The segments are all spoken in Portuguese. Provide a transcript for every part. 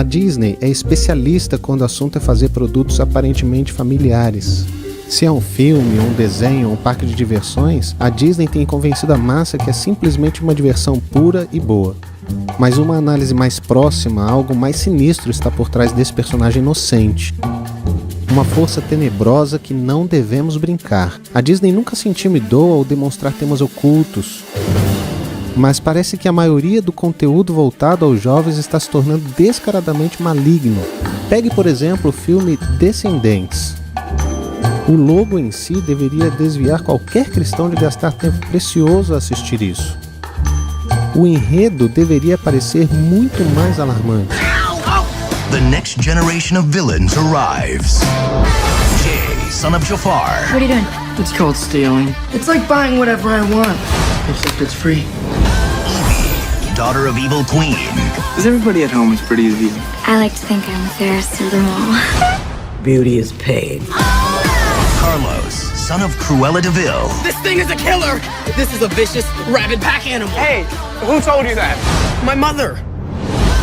A Disney é especialista quando o assunto é fazer produtos aparentemente familiares. Se é um filme, um desenho, um parque de diversões, a Disney tem convencido a massa que é simplesmente uma diversão pura e boa. Mas uma análise mais próxima, algo mais sinistro está por trás desse personagem inocente. Uma força tenebrosa que não devemos brincar. A Disney nunca se intimidou ao demonstrar temas ocultos, mas parece que a maioria do conteúdo voltado aos jovens está se tornando descaradamente maligno. Pegue, por exemplo, o filme Descendentes. O logo em si deveria desviar qualquer cristão de gastar tempo precioso a assistir isso. O enredo deveria parecer muito mais alarmante. The next generation of villains arrives. Jay, son of Jafar. What are you doing? It's called stealing. It's like buying whatever I want, except it's free. Evie, daughter of Evil Queen. Is everybody at home as pretty as you? I like to think I'm the fairest of them all. Beauty is pain. Carlos, son of Cruella de Vil. This thing is a killer! This is a vicious, rabid pack animal. Hey, who told you that? My mother.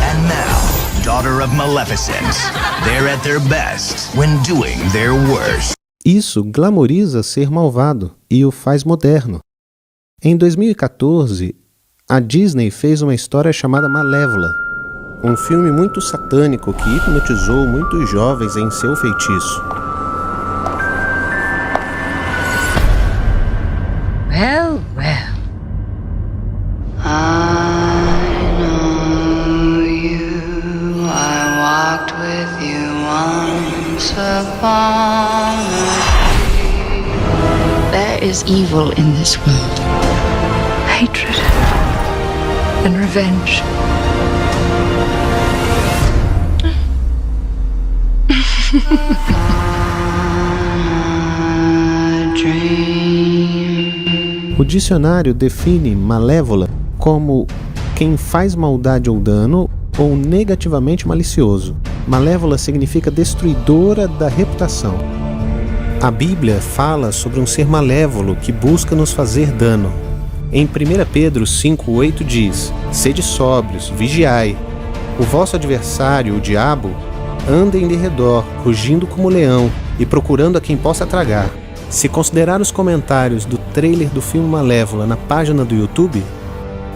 And now, daughter of Maleficent. They're at their best when doing their worst. Isso glamoriza ser malvado e o faz moderno. Em 2014, a Disney fez uma história chamada Malévola, um filme muito satânico que hipnotizou muitos jovens em seu feitiço. Well, well. I know you. I walked with you once upon a tree. There is evil in this world. Hatred and revenge. O dicionário define malévola como quem faz maldade ou dano ou negativamente malicioso. Malévola significa destruidora da reputação. A Bíblia fala sobre um ser malévolo que busca nos fazer dano. Em 1 Pedro 5,8 diz: Sede sóbrios, vigiai. O vosso adversário, o diabo, anda em derredor, rugindo como leão e procurando a quem possa tragar. Se considerar os comentários do trailer do filme Malévola na página do YouTube,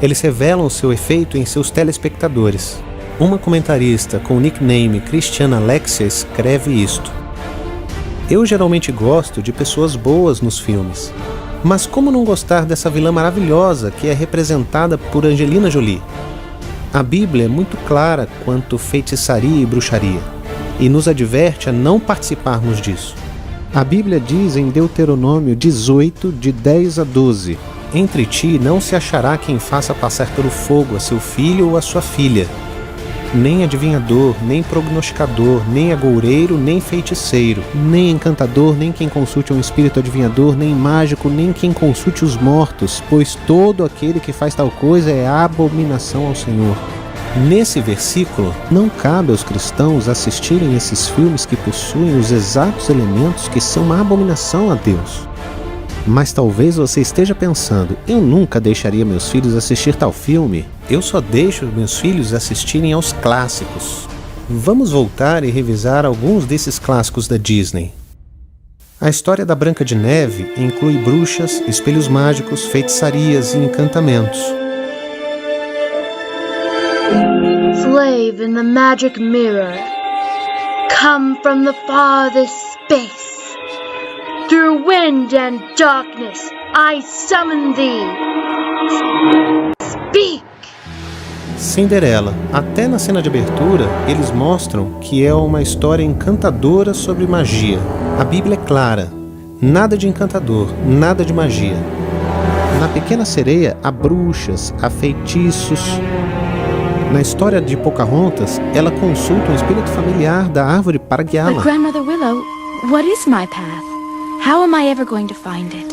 eles revelam seu efeito em seus telespectadores. Uma comentarista com o nickname Cristiana Alexia escreve isto: Eu geralmente gosto de pessoas boas nos filmes, mas como não gostar dessa vilã maravilhosa que é representada por Angelina Jolie? A Bíblia é muito clara quanto feitiçaria e bruxaria, e nos adverte a não participarmos disso. A Bíblia diz em Deuteronômio 18, de 10 a 12: Entre ti não se achará quem faça passar pelo fogo a seu filho ou a sua filha, nem adivinhador, nem prognosticador, nem agoureiro, nem feiticeiro, nem encantador, nem quem consulte um espírito adivinhador, nem mágico, nem quem consulte os mortos, pois todo aquele que faz tal coisa é abominação ao Senhor. Nesse versículo, não cabe aos cristãos assistirem esses filmes que possuem os exatos elementos que são uma abominação a Deus. Mas talvez você esteja pensando: eu nunca deixaria meus filhos assistir tal filme. Eu só deixo meus filhos assistirem aos clássicos. Vamos voltar e revisar alguns desses clássicos da Disney. A história da Branca de Neve inclui bruxas, espelhos mágicos, feitiçarias e encantamentos. Slave in the magic mirror, come from the farthest space. Through wind and darkness, I summon thee. Speak! Cinderela. Até na cena de abertura, eles mostram que é uma história encantadora sobre magia. A Bíblia é clara: nada de encantador, nada de magia. Na Pequena Sereia, há bruxas, há feitiços. Na história de Pocahontas, ela consulta um espírito familiar da árvore para guiá-la. But Grandmother Willow, what is my path? How am I ever going to find it?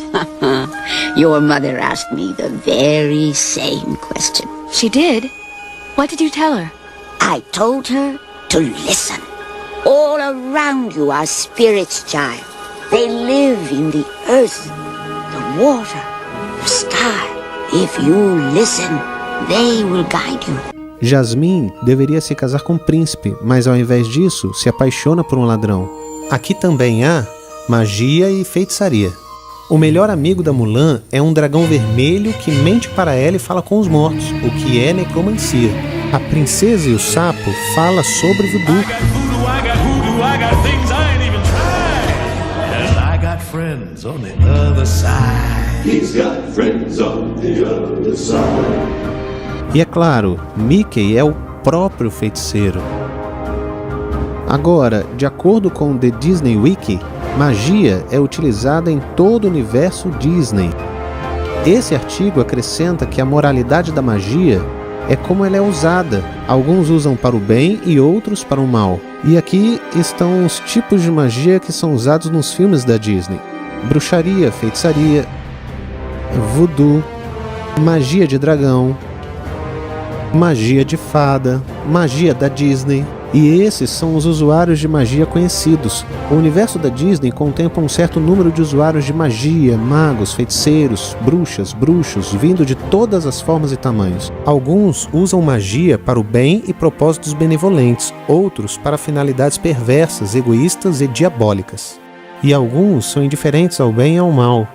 Your mother asked me the very same question. She did? What did you tell her? I told her to listen. All around you are spirits, child. They live in the earth, the water, the sky. If you listen, they will guide you. Jasmine deveria se casar com um príncipe, mas ao invés disso, se apaixona por um ladrão. Aqui também há magia e feitiçaria. O melhor amigo da Mulan é um dragão vermelho que mente para ela e fala com os mortos, o que é necromancia. A princesa e o sapo fala sobre voodoo. E é claro, Mickey é o próprio feiticeiro. Agora, de acordo com o The Disney Wiki, magia é utilizada em todo o universo Disney. Esse artigo acrescenta que a moralidade da magia é como ela é usada. Alguns usam para o bem e outros para o mal. E aqui estão os tipos de magia que são usados nos filmes da Disney: bruxaria, feitiçaria, voodoo, magia de dragão, magia de fada, magia da Disney. E esses são os usuários de magia conhecidos. O universo da Disney contempla um certo número de usuários de magia, magos, feiticeiros, bruxas, bruxos, vindo de todas as formas e tamanhos. Alguns usam magia para o bem e propósitos benevolentes, outros para finalidades perversas, egoístas e diabólicas. E alguns são indiferentes ao bem e ao mal,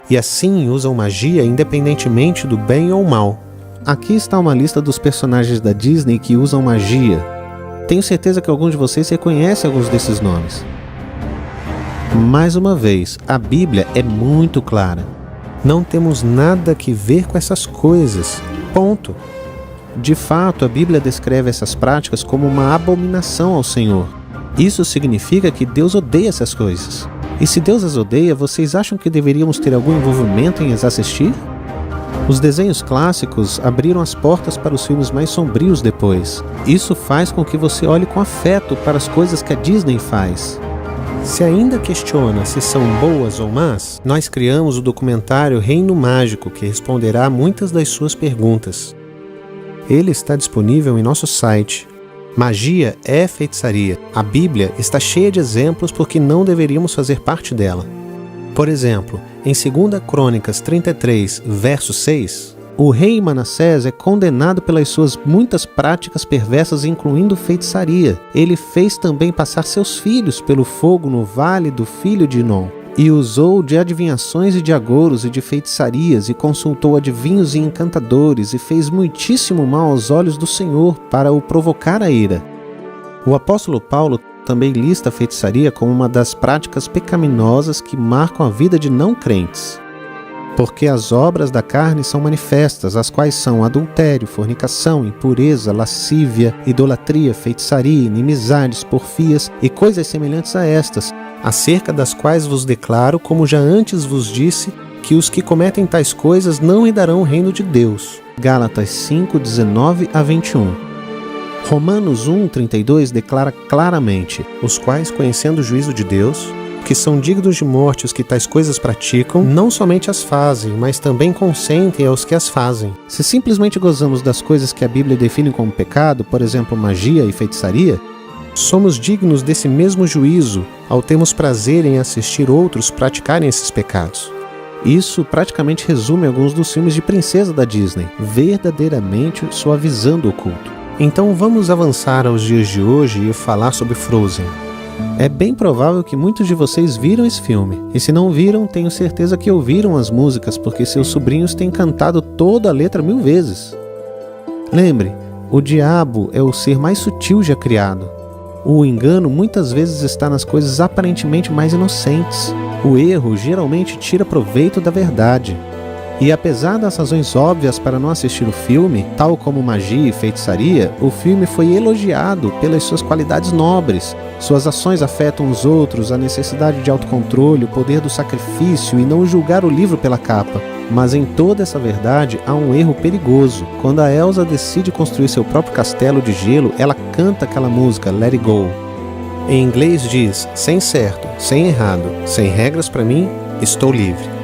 e assim usam magia independentemente do bem ou mal. Aqui está uma lista dos personagens da Disney que usam magia. Tenho certeza que alguns de vocês reconhecem alguns desses nomes. Mais uma vez, a Bíblia é muito clara. Não temos nada que ver com essas coisas. Ponto. De fato, a Bíblia descreve essas práticas como uma abominação ao Senhor. Isso significa que Deus odeia essas coisas. E se Deus as odeia, vocês acham que deveríamos ter algum envolvimento em as assistir? Os desenhos clássicos abriram as portas para os filmes mais sombrios depois. Isso faz com que você olhe com afeto para as coisas que a Disney faz. Se ainda questiona se são boas ou más, nós criamos o documentário Reino Mágico, que responderá a muitas das suas perguntas. Ele está disponível em nosso site. Magia é feitiçaria. A Bíblia está cheia de exemplos porque não deveríamos fazer parte dela. Por exemplo, em 2 Crônicas 33, verso 6, o rei Manassés é condenado pelas suas muitas práticas perversas, incluindo feitiçaria. Ele fez também passar seus filhos pelo fogo no vale do filho de Inom, e usou de adivinhações e de agouros e de feitiçarias, e consultou adivinhos e encantadores, e fez muitíssimo mal aos olhos do Senhor para o provocar a ira. O apóstolo Paulo também lista a feitiçaria como uma das práticas pecaminosas que marcam a vida de não crentes. Porque as obras da carne são manifestas, as quais são adultério, fornicação, impureza, lascívia, idolatria, feitiçaria, inimizades, porfias e coisas semelhantes a estas, acerca das quais vos declaro, como já antes vos disse, que os que cometem tais coisas não herdarão o reino de Deus. Gálatas 5, 19 a 21. Romanos 1,32 declara claramente: os quais, conhecendo o juízo de Deus, que são dignos de morte os que tais coisas praticam, não somente as fazem, mas também consentem aos que as fazem. Se simplesmente gozamos das coisas que a Bíblia define como pecado, por exemplo, magia e feitiçaria, somos dignos desse mesmo juízo ao termos prazer em assistir outros praticarem esses pecados. Isso praticamente resume alguns dos filmes de princesa da Disney, verdadeiramente suavizando o culto. Então vamos avançar aos dias de hoje e falar sobre Frozen. É bem provável que muitos de vocês viram esse filme, e se não viram, tenho certeza que ouviram as músicas, porque seus sobrinhos têm cantado toda a letra 1000 vezes. Lembre, o diabo é o ser mais sutil já criado. O engano muitas vezes está nas coisas aparentemente mais inocentes. O erro geralmente tira proveito da verdade. E apesar das razões óbvias para não assistir o filme, tal como magia e feitiçaria, o filme foi elogiado pelas suas qualidades nobres. Suas ações afetam os outros, a necessidade de autocontrole, o poder do sacrifício e não julgar o livro pela capa. Mas em toda essa verdade há um erro perigoso. Quando a Elsa decide construir seu próprio castelo de gelo, ela canta aquela música, Let It Go. Em inglês diz, sem certo, sem errado, sem regras para mim, estou livre.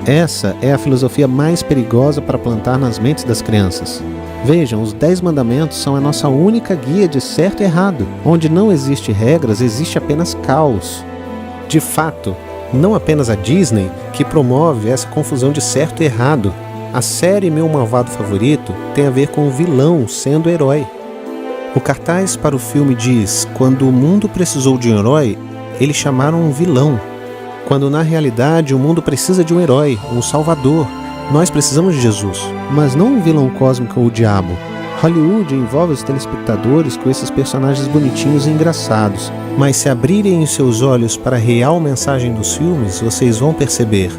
Essa é a filosofia mais perigosa para plantar nas mentes das crianças. Vejam, os 10 mandamentos são a nossa única guia de certo e errado. Onde não existe regras, existe apenas caos. De fato, não apenas a Disney que promove essa confusão de certo e errado. A série Meu Malvado Favorito tem a ver com o vilão sendo herói. O cartaz para o filme diz: quando o mundo precisou de um herói, eles chamaram um vilão. Quando na realidade o mundo precisa de um herói, um salvador. Nós precisamos de Jesus, mas não um vilão cósmico ou o diabo. Hollywood envolve os telespectadores com esses personagens bonitinhos e engraçados, mas se abrirem os seus olhos para a real mensagem dos filmes, vocês vão perceber.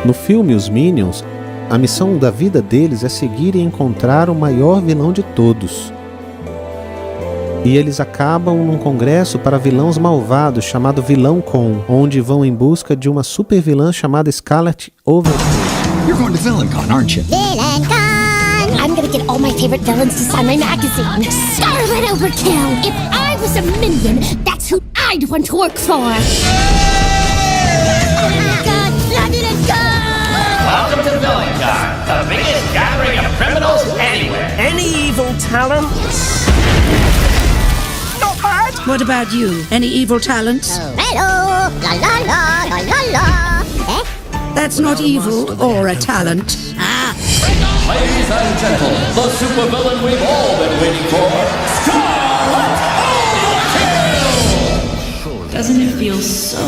No filme Os Minions, a missão da vida deles é seguir e encontrar o maior vilão de todos. E eles acabam num congresso para vilões malvados chamado Vilão Con, onde vão em busca de uma super vilã chamada Scarlet Overkill. You're going to VillainCon, aren't you? VillainCon! I'm gonna get all my favorite villains to sign my magazine. Scarlet Overkill! If I was a minion, that's who I'd want to work for! Oh my God! Welcome to VillainCon, the biggest gathering of criminals anywhere. Any evil talents? Not bad. What about you? Any evil talents? Hello! La la la la la la! That's not evil or a talent. Ladies and gentlemen, the supervillain we've all been waiting for, Scarlet Overkill! Doesn't it feel so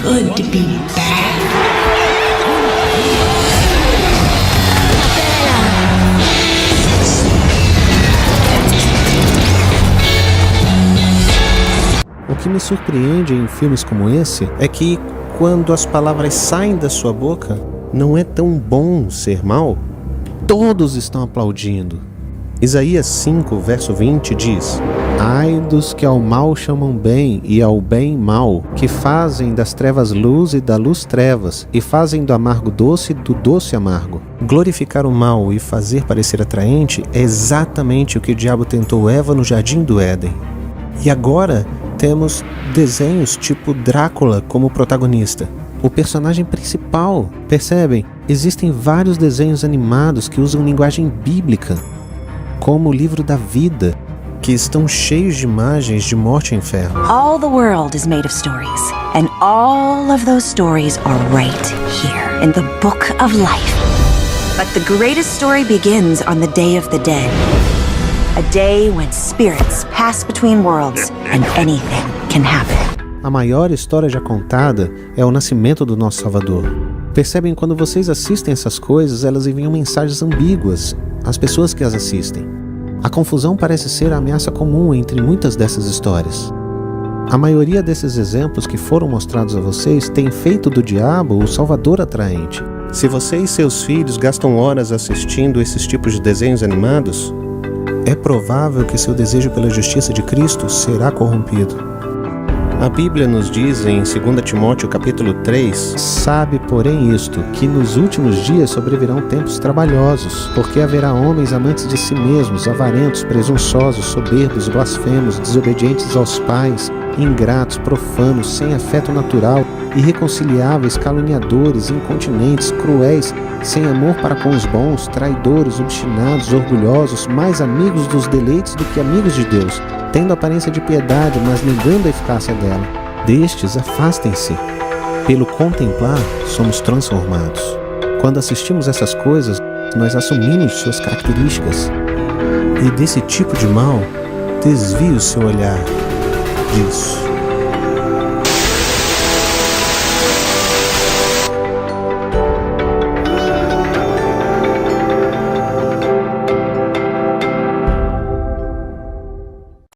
good to be back? O que me surpreende em filmes como esse é que, quando as palavras saem da sua boca, não é tão bom ser mal. Todos estão aplaudindo. Isaías 5, verso 20 diz: ai dos que ao mal chamam bem e ao bem mal, que fazem das trevas luz e da luz trevas, e fazem do amargo doce e do doce amargo. Glorificar o mal e fazer parecer atraente é exatamente o que o diabo tentou Eva no Jardim do Éden. E agora temos desenhos tipo Drácula como protagonista, o personagem principal. Percebem? Existem vários desenhos animados que usam linguagem bíblica, como o livro da vida, que estão cheios de imagens de morte e inferno. All the world is made of stories, and all of those stories are right here in the book of life. But the greatest story begins on the Day of the Dead. A day when spirits pass between worlds and anything can happen. A maior história já contada é o nascimento do nosso Salvador. Percebem, quando vocês assistem essas coisas, elas enviam mensagens ambíguas às pessoas que as assistem. A confusão parece ser a ameaça comum entre muitas dessas histórias. A maioria desses exemplos que foram mostrados a vocês tem feito do diabo o salvador atraente. Se você e seus filhos gastam horas assistindo esses tipos de desenhos animados, é provável que seu desejo pela justiça de Cristo será corrompido. A Bíblia nos diz em 2 Timóteo capítulo 3: sabe, porém, isto, que nos últimos dias sobrevirão tempos trabalhosos, porque haverá homens amantes de si mesmos, avarentos, presunçosos, soberbos, blasfemos, desobedientes aos pais, ingratos, profanos, sem afeto natural, irreconciliáveis, caluniadores, incontinentes, cruéis, sem amor para com os bons, traidores, obstinados, orgulhosos, mais amigos dos deleites do que amigos de Deus, tendo aparência de piedade, mas negando a eficácia dela. Destes, afastem-se. Pelo contemplar, somos transformados. Quando assistimos essas coisas, nós assumimos suas características. E desse tipo de mal, desvie o seu olhar disso.